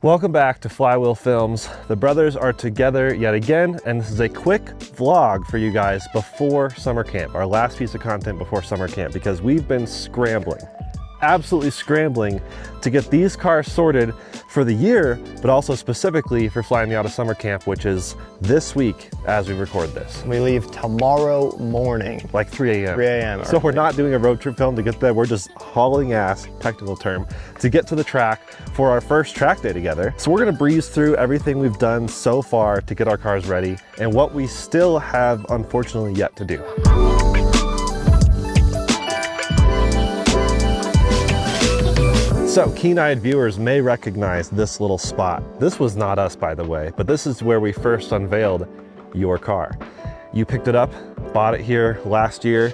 Welcome back to Flywheel Films. The brothers are together yet again, and this is a quick vlog for you guys before summer camp, our last piece of content before summer camp, because we've been scrambling, absolutely scrambling to get these cars sorted for the year, but also specifically for Flyin Miata Summer Camp, which is this week as we record this. We leave tomorrow morning. Like 3 a.m. 3 a.m. So we're not doing a road trip film to get there. We're just hauling ass, technical term, to get to the track for our first track day together. So we're gonna breeze through everything we've done so far to get our cars ready and what we still have, unfortunately, yet to do. So keen-eyed viewers may recognize this little spot. This was not us, by the way, but this is where we first unveiled your car. You picked it up, bought it here last year,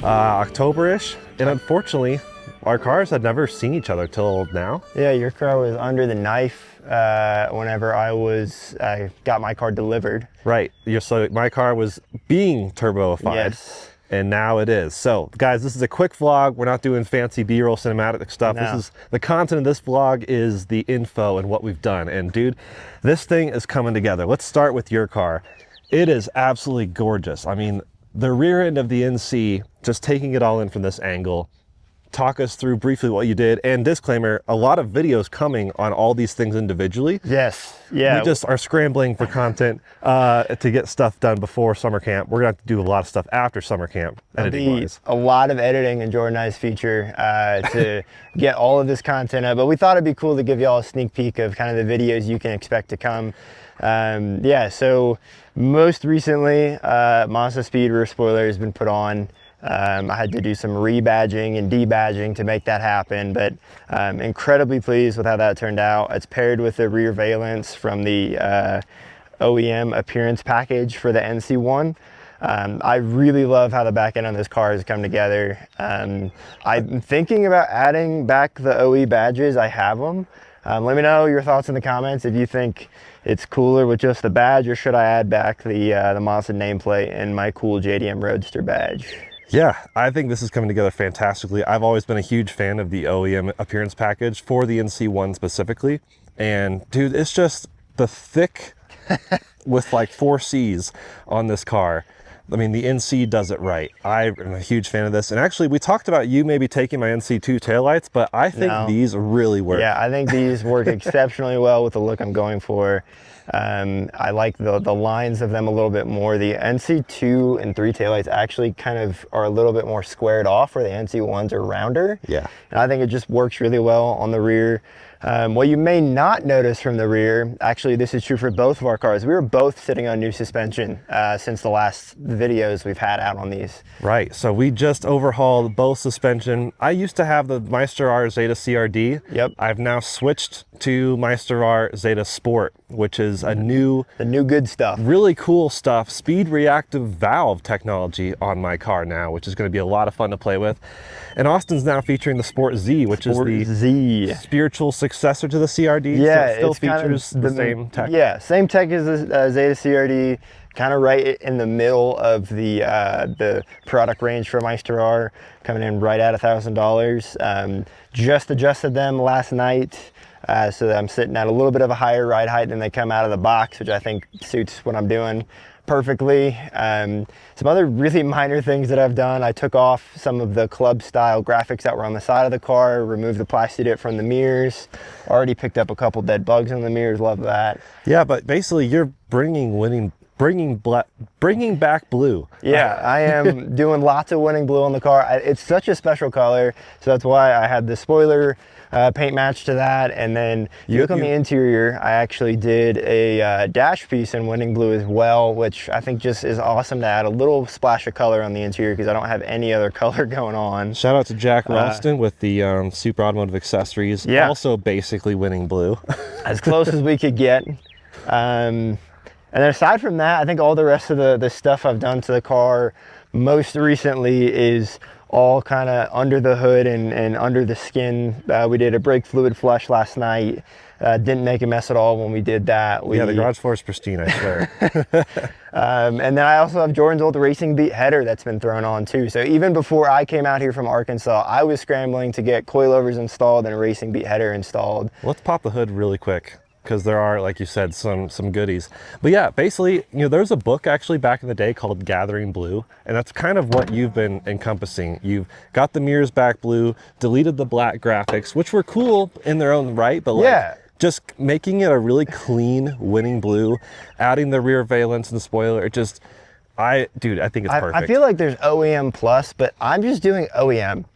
October-ish, and unfortunately, our cars had never seen each other till now. Yeah, your car was under the knife whenever I got my car delivered. Right, so my car was being turboified. Yes. And now it is. So guys, this is a quick vlog. We're not doing fancy B-roll cinematic stuff. No. This is the content of this vlog is the info and what we've done. And dude, this thing is coming together. Let's start with your car. It is absolutely gorgeous. I mean, the rear end of the NC, just taking it all in from this angle. Talk us through briefly what you did, and disclaimer, a lot of videos coming on all these things individually. Yes, yeah. We just are scrambling for content to get stuff done before summer camp. We're gonna have to do a lot of stuff after summer camp, editing-wise. A lot of editing in Jordan and I's feature to get all of this content up, but we thought it'd be cool to give y'all a sneak peek of kind of the videos you can expect to come. Yeah, so most recently, Mazda Speed rear spoiler has been put on. I had to do some rebadging and debadging to make that happen, but incredibly pleased with how that turned out. It's paired with the rear valence from the OEM appearance package for the NC1. I really love how the back end on this car has come together. I'm thinking about adding back the OE badges. I have them. Let me know your thoughts in the comments if you think it's cooler with just the badge, or should I add back the Mazda nameplate and my cool JDM Roadster badge. Yeah, I think this is coming together fantastically. I've always been a huge fan of the OEM appearance package for the NC1 specifically. And dude, it's just the thick with like 4 C's on this car. I mean, the NC does it right. I'm a huge fan of this. And actually, we talked about you maybe taking my NC2 taillights, but I think these really work. Yeah, I think these work exceptionally well with the look I'm going for. I like the lines of them a little bit more. The NC2 and 3 taillights actually kind of are a little bit more squared off, where the NC1s are rounder. Yeah. And I think it just works really well on the rear. What you may not notice from the rear, actually this is true for both of our cars, we were both sitting on new suspension since the last videos we've had out on these. Right, so we just overhauled both suspension. I used to have the Meister R Zeta CRD. Yep. I've now switched to Meister R Zeta Sport, which is the new good stuff. Really cool stuff, speed reactive valve technology on my car now, which is going to be a lot of fun to play with. And Austin's now featuring the Sport Z, which is the spiritual successor to the CRD. Yeah, so it still features the same tech. Yeah, same tech as the Zeta CRD, kind of right in the middle of the product range for Meister R, coming in right at $1,000. Just adjusted them last night, so that I'm sitting at a little bit of a higher ride height than they come out of the box, which I think suits what I'm doing perfectly. Some other really minor things that I've done, I took off some of the club style graphics that were on the side of the car, removed the plastic dip from the mirrors, already picked up a couple dead bugs in the mirrors, love that. Yeah, but basically you're bringing back blue. Yeah, I am doing lots of winning blue on the car. It's such a special color, so that's why I had the spoiler paint match to that. And then you look on the interior, I actually did a dash piece in winning blue as well, which I think just is awesome to add a little splash of color on the interior, because I don't have any other color going on. Shout out to Jack Ralston with the Super Automotive Accessories. Yeah, also basically winning blue. As close as we could get. And then aside from that, I think all the rest of the stuff I've done to the car most recently is all kind of under the hood and under the skin. We did a brake fluid flush last night. Didn't make a mess at all when we did that. Yeah, the garage floor is pristine, I swear. And then I also have Jordan's old Racing Beat header that's been thrown on too. So even before I came out here from Arkansas, I was scrambling to get coilovers installed and a Racing Beat header installed. Let's pop the hood really quick. because there are, like you said, some goodies. But yeah, basically, there's a book actually back in the day called Gathering Blue, and that's kind of what you've been encompassing. You've got the mirrors back blue, deleted the black graphics, which were cool in their own right, but like just making it a really clean winning blue, adding the rear valence and the spoiler, I think it's perfect. I feel like there's OEM plus, but I'm just doing OEM.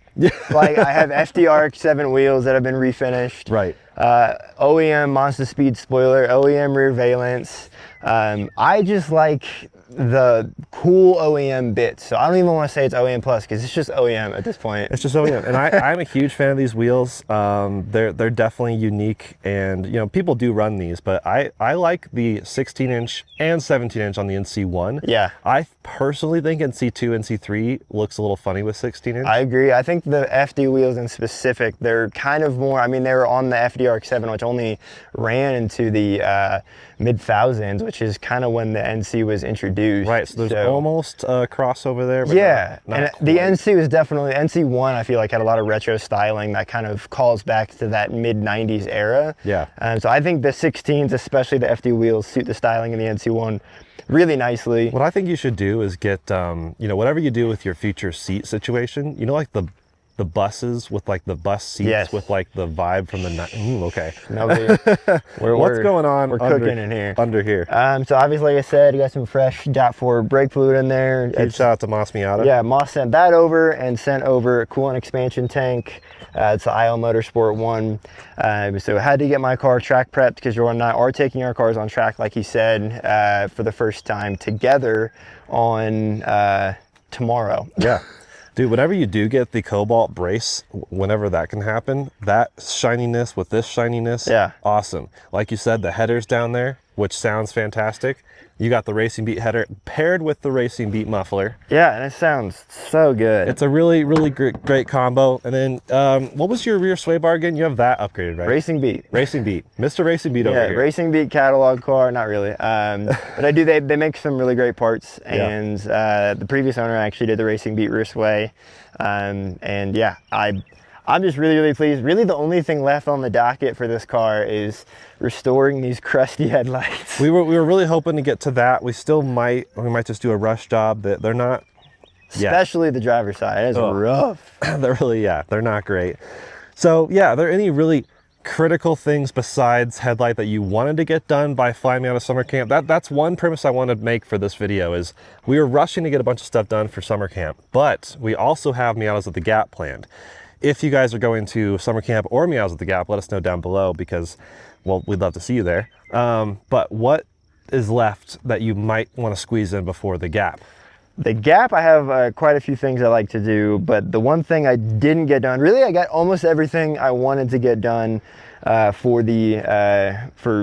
Like I have FDR7 wheels that have been refinished. Right. OEM Monster Speed spoiler, OEM rear valence. I just like the cool OEM bits. So I don't even want to say it's OEM plus because it's just OEM at this point. It's just OEM. And I'm a huge fan of these wheels. They're definitely unique, and people do run these, but I like the 16-inch and 17-inch on the NC1. Yeah. I personally think NC2 and NC3 looks a little funny with 16-inch. I agree. I think the FD wheels in specific, they're kind of more, they were on the FDR7, which only ran into the mid-thousands, which is kind of when the NC was introduced. Right, so there's almost a crossover there. But yeah, not and quite. the NC was definitely, NC1 I feel like had a lot of retro styling that kind of calls back to that mid-90s era. Yeah. So I think the 16s, especially the FD wheels, suit the styling in the NC1 really nicely. What I think you should do is get, whatever you do with your future seat situation, like the buses with like the bus seats with like the vibe from the okay. What's going on? We're cooking in here. Under here. So obviously, like I said, you got some fresh .4 brake fluid in there. Huge shout out to Moss Miata. Yeah, Moss sent that over and sent over a coolant expansion tank. It's the IL Motorsport one. So I had to get my car track prepped because Jordan and I are taking our cars on track, like he said, for the first time together on tomorrow. Yeah. Dude, whenever you do get the cobalt brace, whenever that can happen, that shininess with this shininess, awesome. Like you said, the header's down there, which sounds fantastic. You got the Racing Beat header paired with the Racing Beat muffler. Yeah, and it sounds so good. It's a really, really great combo. And then, what was your rear sway bar again? You have that upgraded, right? Racing Beat. Racing Beat. Mr. Racing Beat over here. Yeah, Racing Beat catalog car, not really. But I do, they make some really great parts. And the previous owner actually did the Racing Beat rear sway. And yeah, I'm just really, really pleased. Really, the only thing left on the docket for this car is restoring these crusty headlights. We were really hoping to get to that. We might just do a rush job. That they're not, especially the driver's side. It's rough. They're really, they're not great. So yeah, are there any really critical things besides headlight that you wanted to get done by Flyin Miata Summer Camp? That's one premise I want to make for this video is we were rushing to get a bunch of stuff done for summer camp, but we also have Miatas at the Gap planned. If you guys are going to summer camp or Miatas at the Gap, let us know down below because, well, we'd love to see you there. But what is left that you might want to squeeze in before the Gap? The Gap, I have quite a few things I like to do, but the one thing I didn't get done, really I got almost everything I wanted to get done for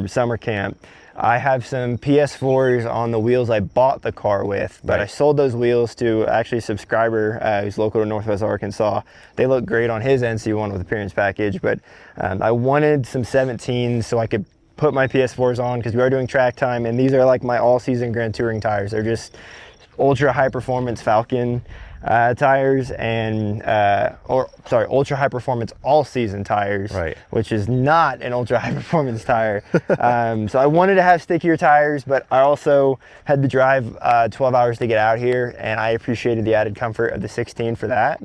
summer camp. I have some PS4s on the wheels I bought the car with, but I sold those wheels to actually a subscriber who's local to Northwest Arkansas. They look great on his NC1 with appearance package, but I wanted some 17s so I could put my PS4s on because we are doing track time, and these are like my all-season Grand Touring tires. They're just ultra high performance Falcon tires and ultra high performance all season tires, which is not an ultra high performance tire. So I wanted to have stickier tires, but I also had to drive 12 hours to get out here, and I appreciated the added comfort of the 16 for that.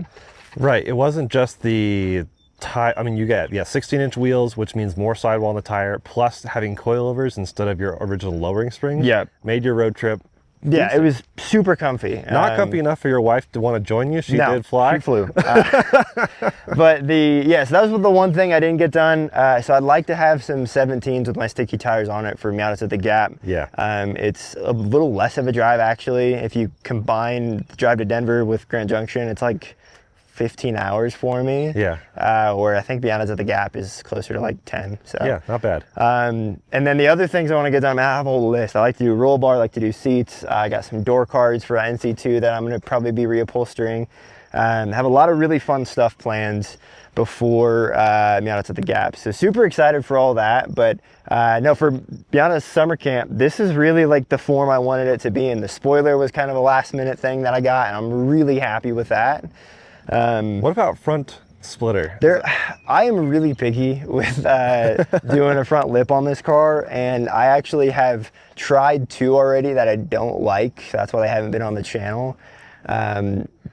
Right, it wasn't just the tire. I mean, you get 16-inch wheels, which means more sidewall on the tire, plus having coilovers instead of your original lowering springs. Made your road trip. Yeah, it was super comfy. Not comfy enough for your wife to want to join you. She did fly. She flew. But so that was the one thing I didn't get done. So I'd like to have some 17s with my sticky tires on it for Miatas at the Gap. It's a little less of a drive actually. If you combine the drive to Denver with Grand Junction, it's like 15 hours for me. Where I think Miatas at the Gap is closer to like 10. So yeah, not bad. And then the other things I want to get done, I have a whole list. I like to do roll bar, I like to do seats. I got some door cards for NC2 that I'm going to probably be reupholstering. Have a lot of really fun stuff planned before Miatas at the Gap. So super excited for all that. But no, for Miatas Summer Camp, this is really like the form I wanted it to be in. The spoiler was kind of a last minute thing that I got, and I'm really happy with that. What about front splitter. I am really picky with doing a front lip on this car, and I actually have tried 2 already that I don't like. That's why they haven't been on the channel.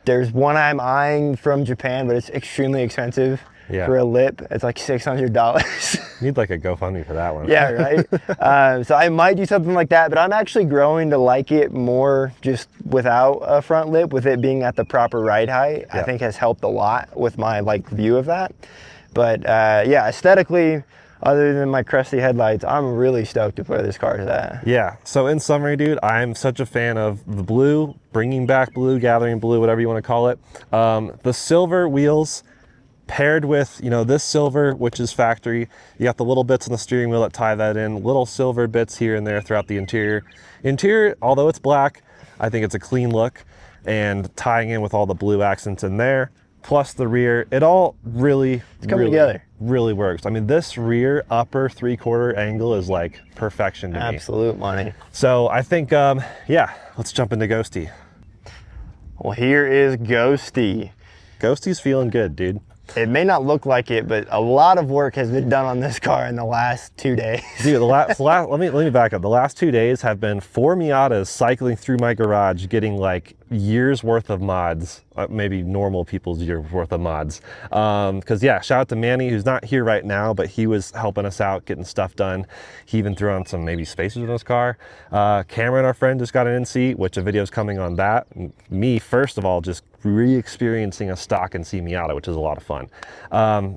There's one I'm eyeing from Japan, but it's extremely expensive for a lip. It's like $600. Need like a GoFundMe for that one. Yeah, right. So I might do something like that, but I'm actually growing to like it more just without a front lip, with it being at the proper ride height. I think has helped a lot with my view of that. But yeah, aesthetically, other than my crusty headlights, I'm really stoked with where this car is at. Yeah, so in summary, dude, I'm such a fan of the blue, bringing back blue, gathering blue, whatever you want to call it. The silver wheels paired with, you know, this silver, which is factory. You got the little bits on the steering wheel that tie that in, little silver bits here and there throughout the interior. Interior, although it's black, I think it's a clean look, and tying in with all the blue accents in there, plus the rear, it all really works. I mean, this rear upper 3/4 angle is like perfection to me. Absolute money. So I think, yeah, let's jump into Ghosty. Well, here is Ghosty. Ghosty's feeling good, dude. It may not look like it, but a lot of work has been done on this car in the last 2 days. Dude, let me back up. The last 2 days have been 4 Miatas cycling through my garage, getting like years worth of mods, maybe normal people's years worth of mods. Because yeah, shout out to Manny, who's not here right now, but he was helping us out getting stuff done. He even threw on some maybe spacers in his car. Cameron, our friend, just got an NC, which a video is coming on that. Me, first of all, just re-experiencing a stock NC Miata, which is a lot of fun.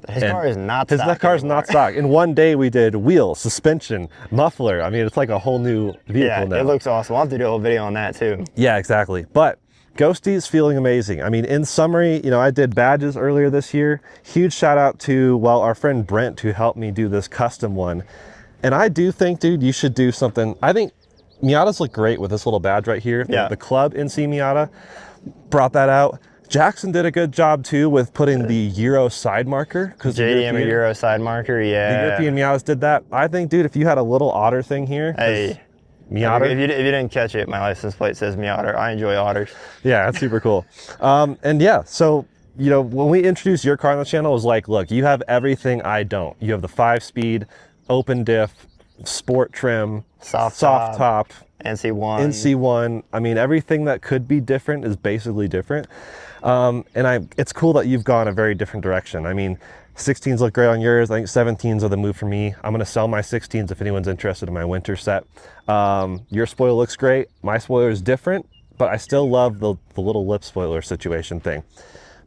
His car is not stock. His car's not stock. In one day we did wheel, suspension, muffler. I mean, it's like a whole new vehicle now. It looks awesome. We'll have to do a whole video on that too. Yeah, exactly. But Ghosty's feeling amazing. I mean, in summary, you know, I did badges earlier this year. Huge shout out to, well, our friend Brent, who helped me do this custom one. And I do think, dude, you should do something. I think Miatas look great with this little badge right here. Yeah. The club NC Miata brought that out. Jackson did a good job too with putting the Euro side marker. JDM Euro side marker, yeah. The European Miatas did that. I think, dude, if you had a little otter thing here. Hey. MiOtter. If you didn't catch it, my license plate says MiOtter. I enjoy otters. Yeah, that's super cool. And yeah, so, you know, when we introduced your car on the channel, it was like, look, you have everything I don't. You have the 5-speed, open diff, sport trim, soft top, NC1. NC1. I mean, everything that could be different is basically different. It's cool that you've gone a very different direction. I mean, 16s look great on yours. I think 17s are the move for me. I'm gonna sell my 16s if anyone's interested in my winter set. Your spoiler looks great. My spoiler is different, but I still love the little lip spoiler situation thing.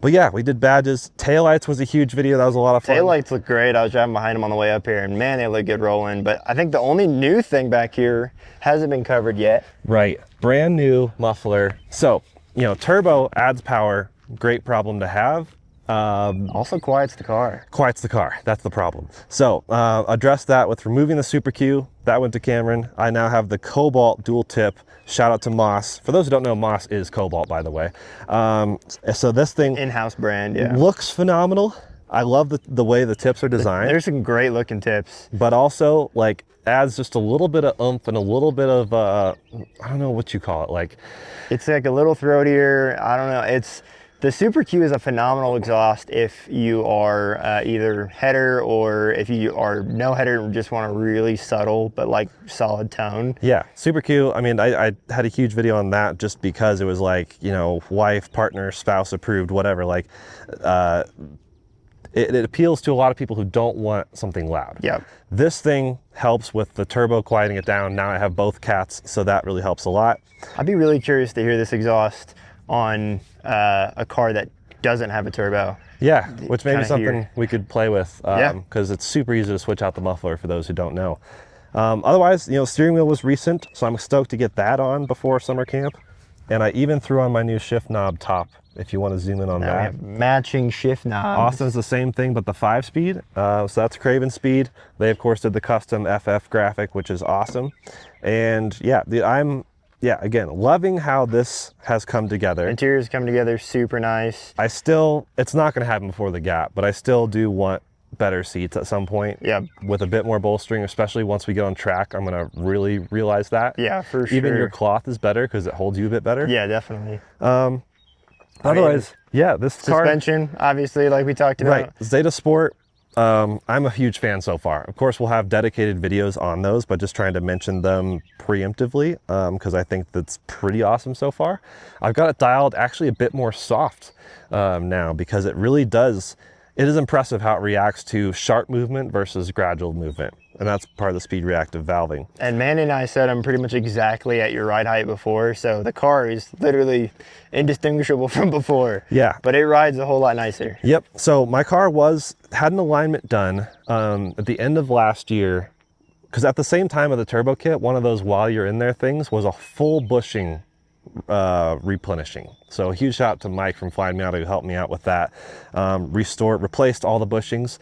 But yeah, we did badges. Taillights was a huge video. That was a lot of fun. Taillights look great. I was driving behind them on the way up here, and man, they look good rolling. But I think the only new thing back here hasn't been covered yet. Right, brand new muffler. So, you know, turbo adds power. Great problem to have. Also quiets the car. Quiets the car, that's the problem. So address that with removing the Super Q. That went to Cameron. I now have the Cobalt dual tip. Shout out to Moss. For those who don't know, Moss is Cobalt, by the way. So this thing in-house brand, yeah, looks phenomenal. I love the way the tips are designed. There's some great looking tips, but also like adds just a little bit of oomph and a little bit of I don't know what you call it, like it's like a little throatier. I don't know. The Super Q is a phenomenal exhaust if you are either header or if you are no header and just want a really subtle but like solid tone. Yeah, Super Q, I mean, I had a huge video on that just because it was like, you know, wife, partner, spouse approved, whatever. Like, it appeals to a lot of people who don't want something loud. Yeah. This thing helps with the turbo quieting it down. Now I have both cats, so that really helps a lot. I'd be really curious to hear this exhaust on a car that doesn't have a turbo. Yeah, which may be something we could play with because it's super easy to switch out the muffler for those who don't know. Otherwise, you know, steering wheel was recent, so I'm stoked to get that on before summer camp. And I even threw on my new shift knob top, if you want to zoom in on that. We have matching shift knobs. Austin's the same thing, but the 5-speed. So that's Craven speed. They, of course, did the custom FF graphic, which is awesome. And yeah, again, loving how this has come together. Interiors come together super nice. It's not gonna happen before the gap, but I still do want better seats at some point. Yeah. With a bit more bolstering, especially once we get on track, I'm gonna really realize that. Yeah, for sure. Even your cloth is better because it holds you a bit better. Yeah, definitely. Otherwise, yeah, this car, suspension, obviously, like we talked about. right, Zeta Sport, I'm a huge fan so far. Of course, we'll have dedicated videos on those, but just trying to mention them preemptively because I think that's pretty awesome so far. I've got it dialed actually a bit more soft now because it really does, it is impressive how it reacts to sharp movement versus gradual movement. And that's part of the speed reactive valving. And Manny and I said I'm pretty much exactly at your ride height before, so the car is literally indistinguishable from before. Yeah. But it rides a whole lot nicer. Yep. So my car had an alignment done at the end of last year, because at the same time of the turbo kit, one of those while you're in there things was a full bushing replenishing. So a huge shout out to Mike from Flyin Miata who helped me out with that. Replaced all the bushings,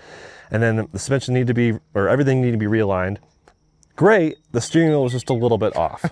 and then the suspension needed to be, or everything needed to be realigned. Great, the steering wheel was just a little bit off.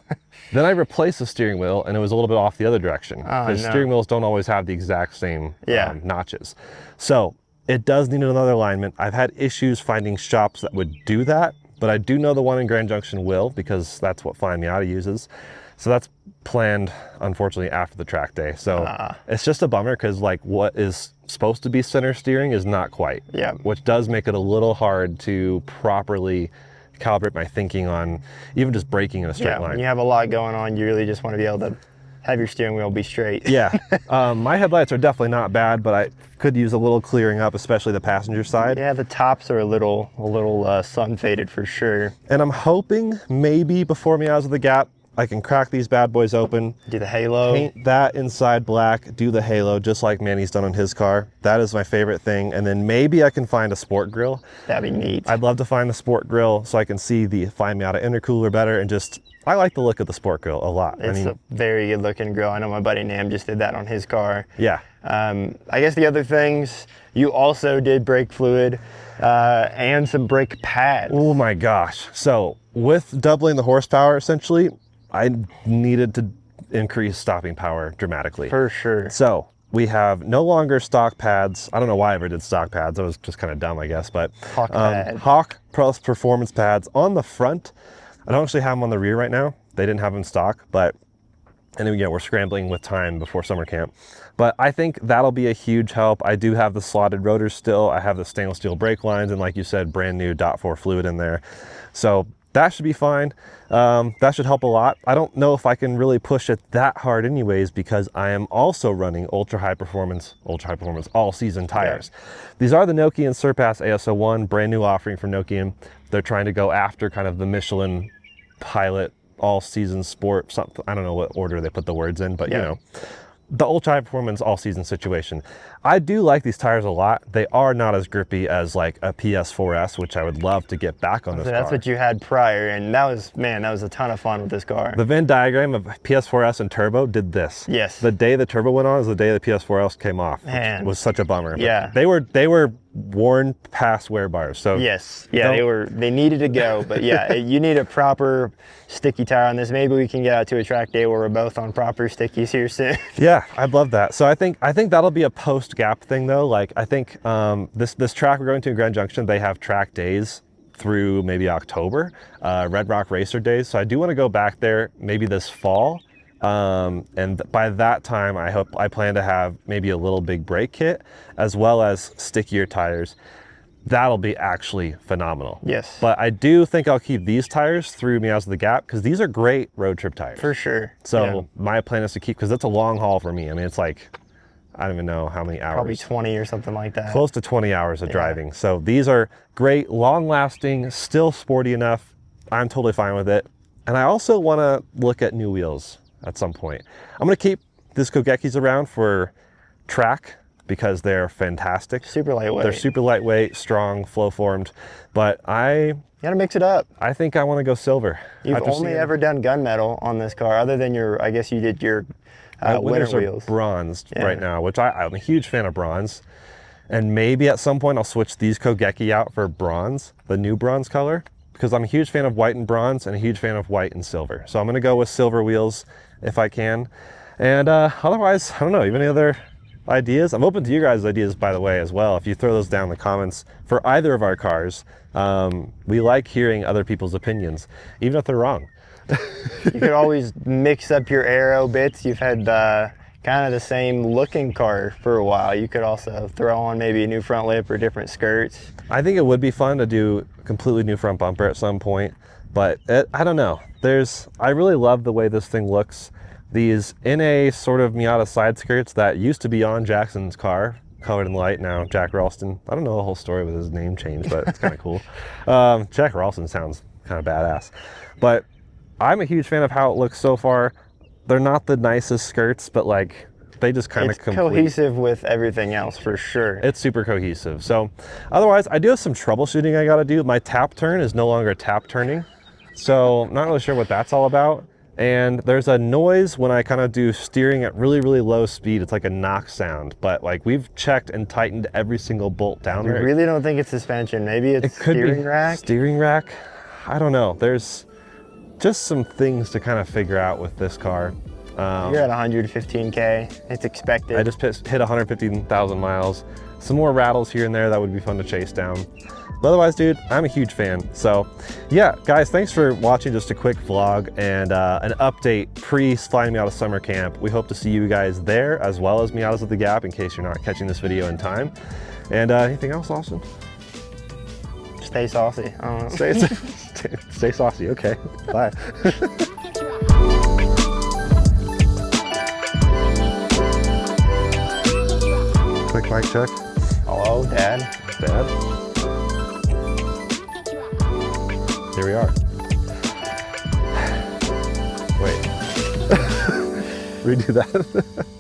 Then I replaced the steering wheel and it was a little bit off the other direction. Because steering wheels don't always have the exact same notches. So it does need another alignment. I've had issues finding shops that would do that, but I do know the one in Grand Junction will, because that's what Flyin Miata uses. So that's planned, unfortunately, after the track day. So it's just a bummer because like what is supposed to be center steering is not quite. Yeah. Which does make it a little hard to properly calibrate my thinking on even just braking in a straight line. When you have a lot going on, you really just want to be able to have your steering wheel be straight. Yeah. My headlights are definitely not bad, but I could use a little clearing up, especially the passenger side. Yeah, the tops are a little sun faded for sure. And I'm hoping maybe before Miatas of the Gap, I can crack these bad boys open, do the halo, paint that inside black, do the halo just like Manny's done on his car. That is my favorite thing. And then maybe I can find a sport grill. That'd be neat. I'd love to find the sport grill so I can see the Flyin Miata intercooler better, and just, I like the look of the sport grill a lot. It's a very good looking grill. I know my buddy Nam just did that on his car. Yeah. I guess the other things, you also did brake fluid and some brake pads. Oh my gosh. So with doubling the horsepower, essentially, I needed to increase stopping power dramatically. For sure. So we have no longer stock pads. I don't know why I ever did stock pads. I was just kind of dumb, I guess. But Hawk Plus performance pads on the front. I don't actually have them on the rear right now. They didn't have them stock, but and then, we're scrambling with time before summer camp. But I think that'll be a huge help. I do have the slotted rotors still. I have the stainless steel brake lines, and like you said, brand new .4 fluid in there. So that should be fine. That should help a lot. I don't know if I can really push it that hard anyways, because I am also running ultra high performance all season tires. Yeah. These are the Nokian Surpass ASO1, brand new offering from Nokian. They're trying to go after kind of the Michelin Pilot all season sport, something. I don't know what order they put the words in, but you know, the ultra high performance all season situation. I do like these tires a lot. They are not as grippy as like a PS4S, which I would love to get back on this car. That's what you had prior, and that was, man, that was a ton of fun with this car. The Venn diagram of PS4S and turbo did this. Yes. The day the turbo went on is the day the PS4S came off. Man. Which was such a bummer. Yeah. But they were worn past wear bars. So yes. Yeah, they needed to go. But yeah, you need a proper sticky tire on this. Maybe we can get out to a track day where we're both on proper stickies here soon. Yeah, I'd love that. So I think that'll be a post gap thing though. Like I think this track we're going to in Grand Junction, they have track days through maybe October, Red Rock Racer days. So I do want to go back there maybe this fall. And by that time, I plan to have maybe a little big brake kit as well as stickier tires. That'll be actually phenomenal. Yes. But I do think I'll keep these tires through Miatas of the Gap because these are great road trip tires. For sure. So my plan is to keep, because it's a long haul for me. I mean, it's like, I don't even know how many hours. Probably 20 or something like that. Close to 20 hours of driving. So these are great, long lasting, still sporty enough. I'm totally fine with it. And I also want to look at new wheels at some point. I'm going to keep these Kogekis around for track because they're fantastic. Super lightweight. They're super lightweight, strong, flow formed. But you gotta mix it up. I think I want to go silver. You've only ever done gunmetal on this car, other than I guess you did your winter wheels. Are bronzed right now, which I'm a huge fan of bronze. And maybe at some point I'll switch these Kogeki out for bronze, the new bronze color, because I'm a huge fan of white and bronze and a huge fan of white and silver. So I'm going to go with silver wheels if I can. And otherwise, I don't know, even any other ideas? I'm open to you guys' ideas, by the way, as well. If you throw those down in the comments for either of our cars, we like hearing other people's opinions, even if they're wrong. You could always mix up your aero bits. You've had kind of the same looking car for a while. You could also throw on maybe a new front lip or different skirts. I think it would be fun to do a completely new front bumper at some point, but I don't know. I really love the way this thing looks. These NA sort of Miata side skirts that used to be on Jackson's car, colored in light now, Jack Ralston. I don't know the whole story with his name change, but it's kind of cool. Jack Ralston sounds kind of badass. But I'm a huge fan of how it looks so far. They're not the nicest skirts, but like they just kind of complete. Cohesive with everything else for sure. It's super cohesive. So otherwise, I do have some troubleshooting I got to do. My tap turn is no longer tap turning. So I'm not really sure what that's all about. And there's a noise when I kind of do steering at really, really low speed. It's like a knock sound, but like we've checked and tightened every single bolt down I there. really don't think it's suspension. Maybe it's steering rack. Steering rack. I don't know. There's just some things to kind of figure out with this car. You're at 115K. It's expected. I just hit 115,000 miles. Some more rattles here and there that would be fun to chase down. But otherwise, dude, I'm a huge fan. So yeah, guys, thanks for watching just a quick vlog and an update pre-Flyin Miata Summer Camp. We hope to see you guys there as well as Miatas at the Gap in case you're not catching this video in time. And anything else, Austin? Stay saucy. I don't know. Stay saucy, okay. Bye. Quick mic check. Hello, Dad. Dad. Here we are. Wait. Redo that.